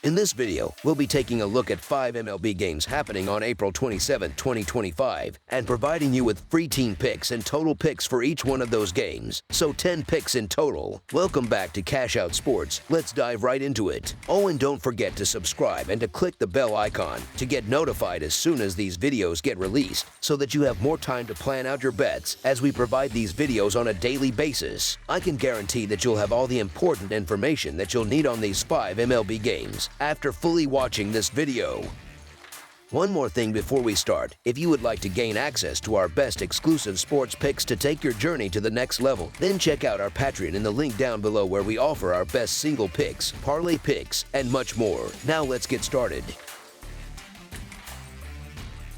In this video, we'll be taking a look at 5 MLB games happening on April 27, 2025, and providing you with free team picks and total picks for each one of those games, so 10 picks in total. Welcome back to Cash Out Sports. Let's dive right into it. Oh, and don't forget to subscribe and to click the bell icon to get notified as soon as these videos get released, so that you have more time to plan out your bets as we provide these videos on a daily basis. I can guarantee that you'll have all the important information that you'll need on these 5 MLB games after fully watching this video. One more thing before we start. If you would like to gain access to our best exclusive sports picks to take your journey to the next level, then check out our Patreon in the link down below, where we offer our best single picks, parlay picks, and much more. Now let's get started.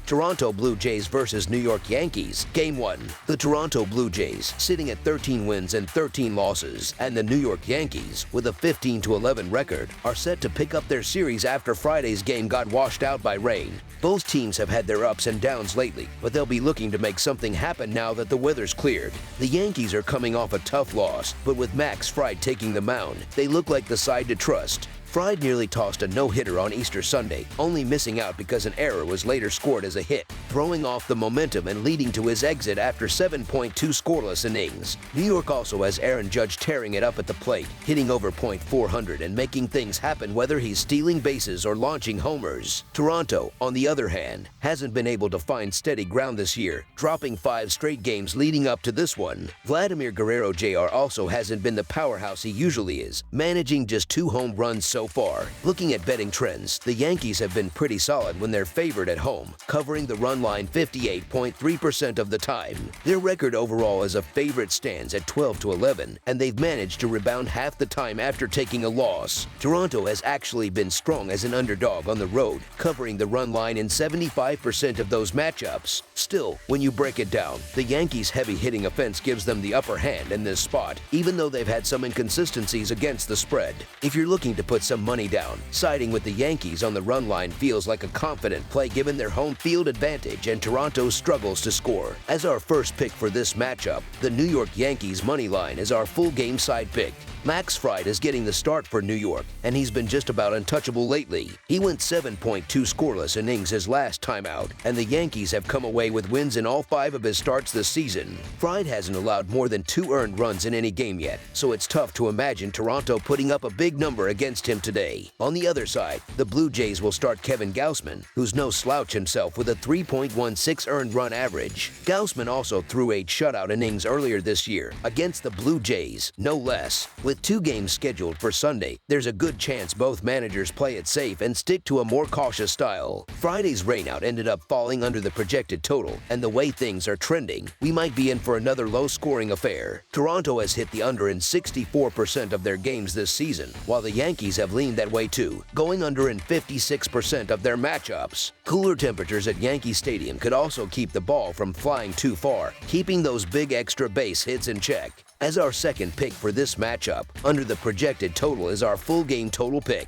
Toronto Blue Jays versus New York Yankees, Game 1. The Toronto Blue Jays, sitting at 13 wins and 13 losses, and the New York Yankees, with a 15-11 record, are set to pick up their series after Friday's game got washed out by rain. Both teams have had their ups and downs lately, but they'll be looking to make something happen now that the weather's cleared. The Yankees are coming off a tough loss, but with Max Fried taking the mound, they look like the side to trust. Fried nearly tossed a no-hitter on Easter Sunday, only missing out because an error was later scored as a hit, throwing off the momentum and leading to his exit after 7.2 scoreless innings. New York also has Aaron Judge tearing it up at the plate, hitting over .400 and making things happen whether he's stealing bases or launching homers. Toronto, on the other hand, hasn't been able to find steady ground this year, dropping 5 straight games leading up to this one. Vladimir Guerrero Jr. also hasn't been the powerhouse he usually is, managing just 2 home runs so far. Looking at betting trends, the Yankees have been pretty solid when they're favored at home, covering the run line 58.3% of the time. Their record overall as a favorite stands at 12-11, and they've managed to rebound half the time after taking a loss. Toronto has actually been strong as an underdog on the road, covering the run line in 75% of those matchups. Still, when you break it down, the Yankees' heavy hitting offense gives them the upper hand in this spot, even though they've had some inconsistencies against the spread. If you're looking to put some money down, siding with the Yankees on the run line feels like a confident play given their home field advantage and Toronto's struggles to score. As our first pick for this matchup, the New York Yankees money line is our full game side pick. Max Fried is getting the start for New York, and he's been just about untouchable lately. He went 7.2 scoreless innings his last time out, and the Yankees have come away with wins in all 5 of his starts this season. Fried hasn't allowed more than 2 earned runs in any game yet, so it's tough to imagine Toronto putting up a big number against him today. On the other side, the Blue Jays will start Kevin Gausman, who's no slouch himself with a 3.16 earned run average. Gausman also threw 8 shutout innings earlier this year against the Blue Jays, no less. With 2 games scheduled for Sunday, there's a good chance both managers play it safe and stick to a more cautious style. Friday's rainout ended up falling under the projected total, and the way things are trending, we might be in for another low-scoring affair. Toronto has hit the under in 64% of their games this season, while the Yankees have leaned that way too, going under in 56% of their matchups. Cooler temperatures at Yankee Stadium could also keep the ball from flying too far, keeping those big extra base hits in check. As our second pick for this matchup, under the projected total is our full game total pick.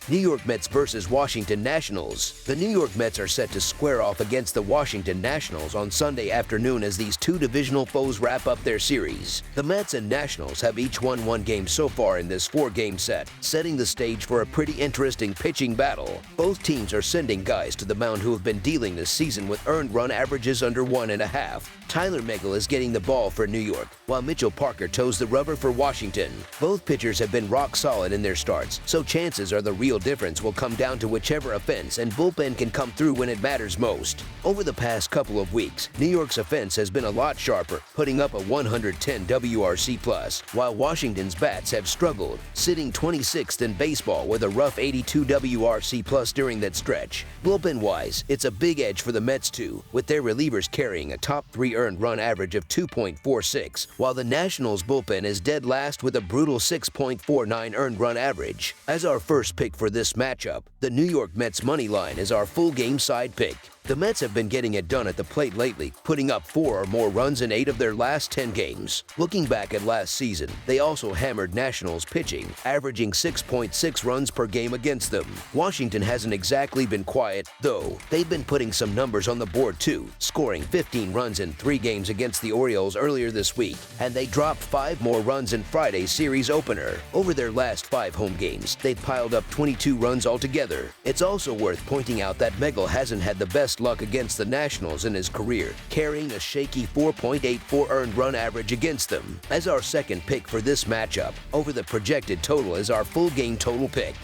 New York Mets versus Washington Nationals. The New York Mets are set to square off against the Washington Nationals on Sunday afternoon as these 2 divisional foes wrap up their series. The Mets and Nationals have each won 1 game so far in this 4-game set, setting the stage for a pretty interesting pitching battle. Both teams are sending guys to the mound who have been dealing this season with earned run averages under 1.5. Tyler Megill is getting the ball for New York, while Mitchell Parker toes the rubber for Washington. Both pitchers have been rock solid in their starts, so chances are the real difference will come down to whichever offense and bullpen can come through when it matters most. Over the past couple of weeks, New York's offense has been a lot sharper, putting up a 110 WRC+, while Washington's bats have struggled, sitting 26th in baseball with a rough 82 WRC+ during that stretch. Bullpen-wise, it's a big edge for the Mets too, with their relievers carrying a top 3 earned run average of 2.46, while the Nationals bullpen is dead last with a brutal 6.49 earned run average. As our first pick for this matchup, the New York Mets money line is our full game side pick. The Mets have been getting it done at the plate lately, putting up 4 or more runs in 8 of their last 10 games. Looking back at last season, they also hammered Nationals pitching, averaging 6.6 runs per game against them. Washington hasn't exactly been quiet, though. They've been putting some numbers on the board too, scoring 15 runs in 3 games against the Orioles earlier this week, and they dropped 5 more runs in Friday's series opener. Over their last 5 home games, they've piled up 22 runs altogether. It's also worth pointing out that Megal hasn't had the best luck against the Nationals in his career, carrying a shaky 4.84 earned run average against them. As our second pick for this matchup, over the projected total is our full game total pick.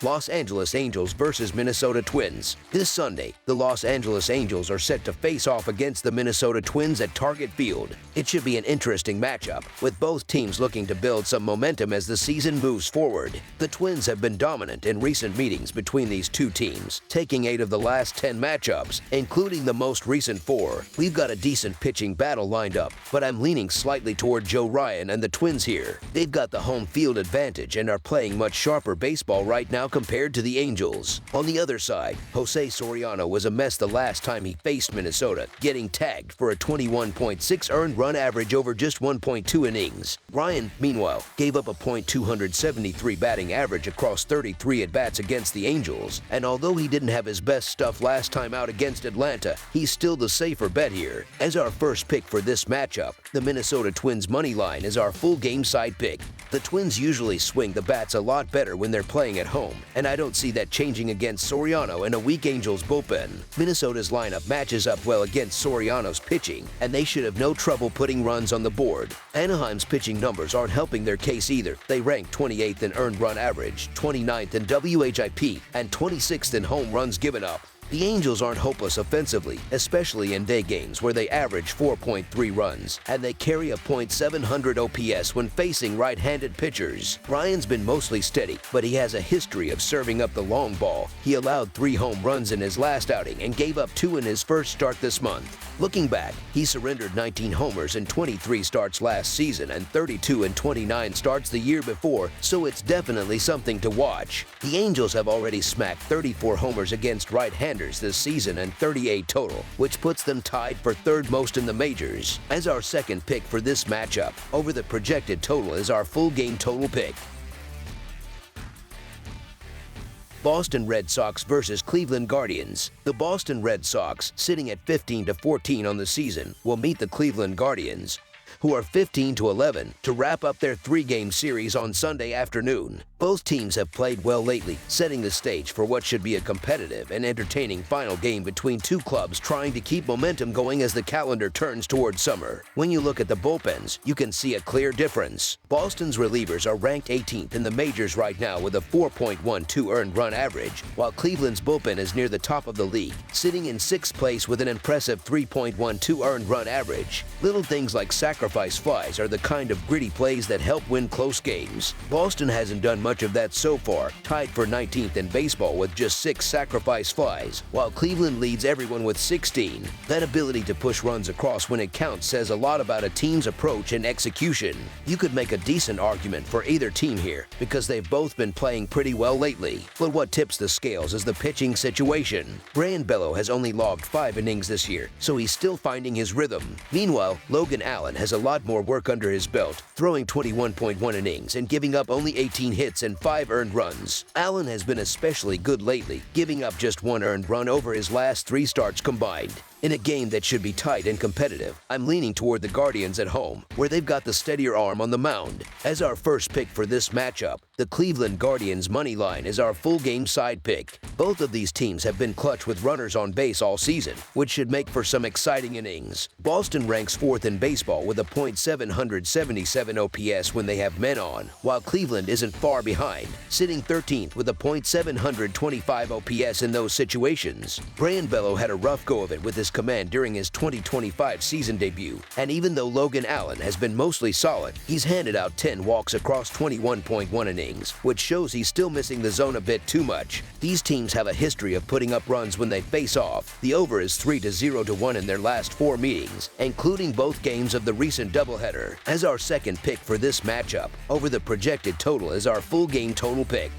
Los Angeles Angels versus Minnesota Twins. This Sunday, the Los Angeles Angels are set to face off against the Minnesota Twins at Target Field. It should be an interesting matchup, with both teams looking to build some momentum as the season moves forward. The Twins have been dominant in recent meetings between these two teams, taking 8 of the last 10 matchups, including the most recent 4. We've got a decent pitching battle lined up, but I'm leaning slightly toward Joe Ryan and the Twins here. They've got the home field advantage and are playing much sharper baseball right now compared to the Angels. On the other side, Jose Soriano was a mess the last time he faced Minnesota, getting tagged for a 21.6 earned run average over just 1.2 innings. Ryan, meanwhile, gave up a .273 batting average across 33 at-bats against the Angels, and although he didn't have his best stuff last time out against Atlanta, he's still the safer bet here. As our first pick for this matchup, the Minnesota Twins money line is our full game side pick. The Twins usually swing the bats a lot better when they're playing at home, and I don't see that changing against Soriano and a weak Angels bullpen. Minnesota's lineup matches up well against Soriano's pitching, and they should have no trouble putting runs on the board. Anaheim's pitching numbers aren't helping their case either. They rank 28th in earned run average, 29th in WHIP, and 26th in home runs given up. The Angels aren't hopeless offensively, especially in day games where they average 4.3 runs, and they carry a .700 OPS when facing right-handed pitchers. Ryan's been mostly steady, but he has a history of serving up the long ball. He allowed 3 home runs in his last outing and gave up 2 in his first start this month. Looking back, he surrendered 19 homers in 23 starts last season and 32 in 29 starts the year before, so it's definitely something to watch. The Angels have already smacked 34 homers against right-handers this season and 38 total, which puts them tied for 3rd most in the majors. As our second pick for this matchup, over the projected total is our full game total pick. Boston Red Sox versus Cleveland Guardians. The Boston Red Sox, sitting at 15-14 on the season, will meet the Cleveland Guardians, who are 15-11, to wrap up their 3-game series on Sunday afternoon. Both teams have played well lately, setting the stage for what should be a competitive and entertaining final game between two clubs trying to keep momentum going as the calendar turns towards summer. When you look at the bullpens, you can see a clear difference. Boston's relievers are ranked 18th in the majors right now with a 4.12 earned run average, while Cleveland's bullpen is near the top of the league, sitting in 6th place with an impressive 3.12 earned run average. Little things like sacrifice flies are the kind of gritty plays that help win close games. Boston hasn't done much of that so far, tied for 19th in baseball with just 6 sacrifice flies, while Cleveland leads everyone with 16. That ability to push runs across when it counts says a lot about a team's approach and execution. You could make a decent argument for either team here, because they've both been playing pretty well lately. But what tips the scales is the pitching situation. Brayan Bello has only logged 5 innings this year, so he's still finding his rhythm. Meanwhile, Logan Allen has a lot more work under his belt, throwing 21.1 innings and giving up only 18 hits and 5 earned runs. Allen has been especially good lately, giving up just 1 earned run over his last 3 starts combined. In a game that should be tight and competitive, I'm leaning toward the Guardians at home, where they've got the steadier arm on the mound. As our first pick for this matchup, the Cleveland Guardians money line is our full game side pick. Both of these teams have been clutch with runners on base all season, which should make for some exciting innings. Boston ranks 4th in baseball with a .777 OPS when they have men on, while Cleveland isn't far behind, sitting 13th with a .725 OPS in those situations. Brayan Bello had a rough go of it with his command during his 2025 season debut, and even though Logan Allen has been mostly solid, he's handed out 10 walks across 21.1 innings, which shows he's still missing the zone a bit too much. These teams have a history of putting up runs when they face off. The over is 3-0-1 in their last 4 meetings, including both games of the recent doubleheader. As our second pick for this matchup, over the projected total is our full game total pick.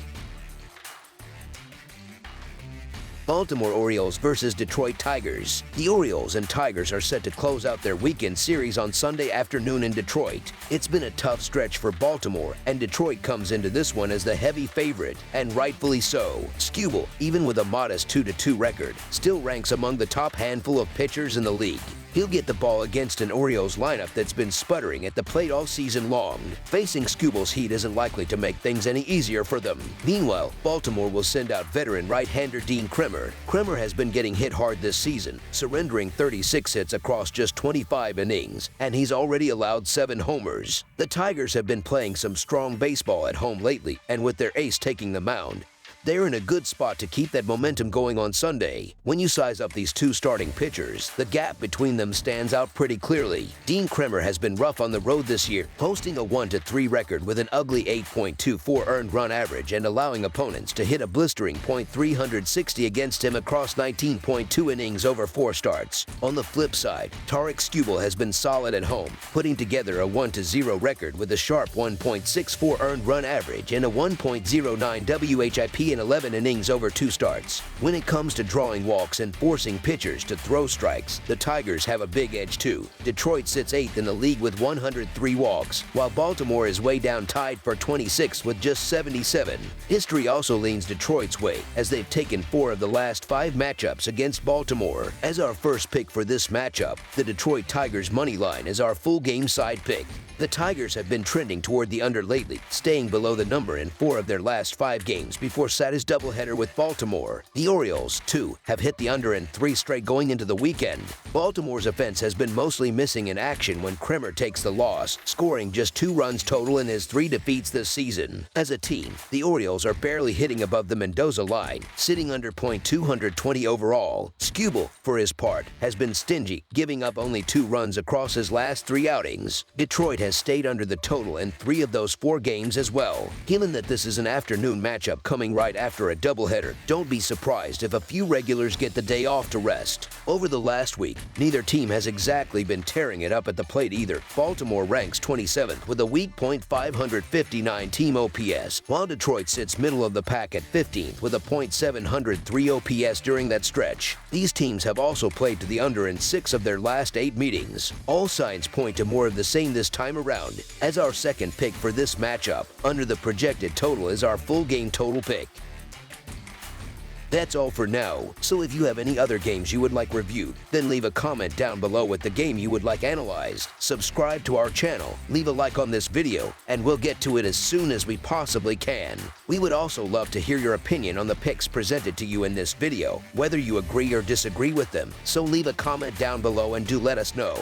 Baltimore Orioles versus Detroit Tigers. The Orioles and Tigers are set to close out their weekend series on Sunday afternoon in Detroit. It's been a tough stretch for Baltimore, and Detroit comes into this one as the heavy favorite, and rightfully so. Skubal, even with a modest 2-2 record, still ranks among the top handful of pitchers in the league. He'll get the ball against an Orioles lineup that's been sputtering at the plate all season long. Facing Skubal's heat isn't likely to make things any easier for them. Meanwhile, Baltimore will send out veteran right-hander Dean Kremer. Kremer has been getting hit hard this season, surrendering 36 hits across just 25 innings, and he's already allowed 7 homers. The Tigers have been playing some strong baseball at home lately, and with their ace taking the mound, they're in a good spot to keep that momentum going on Sunday. When you size up these two starting pitchers, the gap between them stands out pretty clearly. Dean Kremer has been rough on the road this year, posting a 1-3 record with an ugly 8.24 earned run average and allowing opponents to hit a blistering .360 against him across 19.2 innings over 4 starts. On the flip side, Tarik Skubal has been solid at home, putting together a 1-0 record with a sharp 1.64 earned run average and a 1.09 WHIP in 11 innings over 2 starts. When it comes to drawing walks and forcing pitchers to throw strikes, the Tigers have a big edge too. Detroit sits 8th in the league with 103 walks, while Baltimore is way down tied for 26th with just 77. History also leans Detroit's way, as they've taken 4 of the last 5 matchups against Baltimore. As our first pick for this matchup, the Detroit Tigers money line is our full game side pick. The Tigers have been trending toward the under lately, staying below the number in 4 of their last 5 games before Saturday's doubleheader with Baltimore. The Orioles, too, have hit the under in 3 straight going into the weekend. Baltimore's offense has been mostly missing in action when Kremer takes the loss, scoring just 2 runs total in his 3 defeats this season. As a team, the Orioles are barely hitting above the Mendoza line, sitting under .220 overall. Skubal, for his part, has been stingy, giving up only 2 runs across his last 3 outings. Detroit has stayed under the total in 3 of those 4 games as well. Given that this is an afternoon matchup coming right after a doubleheader, don't be surprised if a few regulars get the day off to rest. Over the last week, neither team has exactly been tearing it up at the plate either. Baltimore ranks 27th with a weak .559 team OPS, while Detroit sits middle of the pack at 15th with a .703 OPS during that stretch. These teams have also played to the under in 6 of their last 8 meetings. All signs point to more of the same this time around. As our second pick for this matchup, under the projected total is our full game total pick. That's all for now, so if you have any other games you would like reviewed, then leave a comment down below with the game you would like analyzed. Subscribe to our channel, leave a like on this video, and we'll get to it as soon as we possibly can. We would also love to hear your opinion on the picks presented to you in this video, whether you agree or disagree with them, so leave a comment down below and do let us know.